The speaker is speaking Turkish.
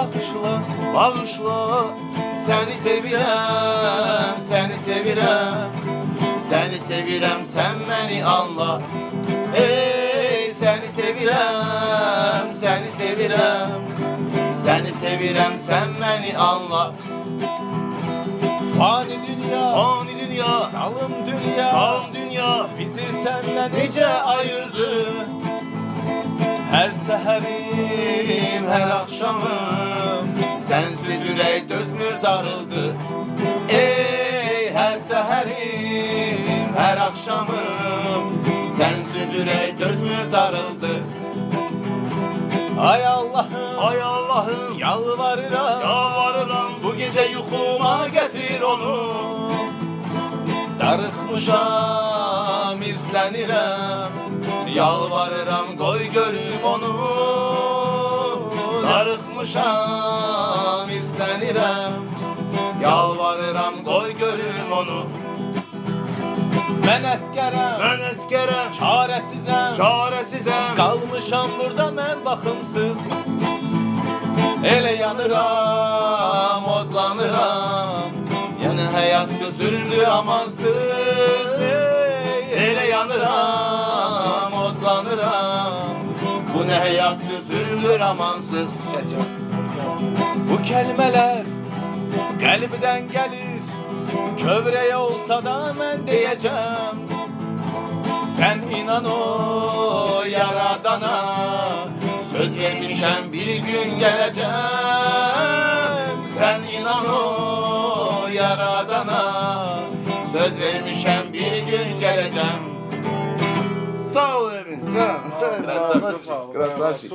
bağışla. Bağışla, seni sevirəm, seni sevirəm. Seni sevirəm, sen beni anla. Ey, seni sevirəm, seni sevirəm. Seni sevirəm, sen beni anla. Fani dünya, Fani dünya, salım dünya, sağım dünya bizi senle nice ayırdı. Her seherim, Her akşamım sensiz yürek dözmür darıldı. Ey, her seherim, her akşamım sensiz yürek dözmür darıldı. Ay Allah'ım, Ay Allah'ım, yalvarıram, yalvarırım bu gece yukuma getir onu. Darıxmışam, irslənirəm, yalvarıram qoy görüm onu. Darıxmışam, irslənirəm, yalvarıram qoy görüm onu. ben eskerem, Mən əskərəm, çaresizem, çaresizəm, kalmışam burada mən baxımsız. Elə yanıram, odlanıram. Bu nə həyatdır, zülmdür, amansız. Elə yanıram, odlanıram. Bu nə həyatdır, zülmdür, amansız. Bu kelimeler kalbiden gelir. Kövreye olsa da ben diyeceğim. Sen inan o Yaradana söz vermişəm bir gün gələcəm. Sen inan o Yaradana söz vermişəm bir gün gələcəm. Sağ ol Emin. Krasavçik. Krasavçik.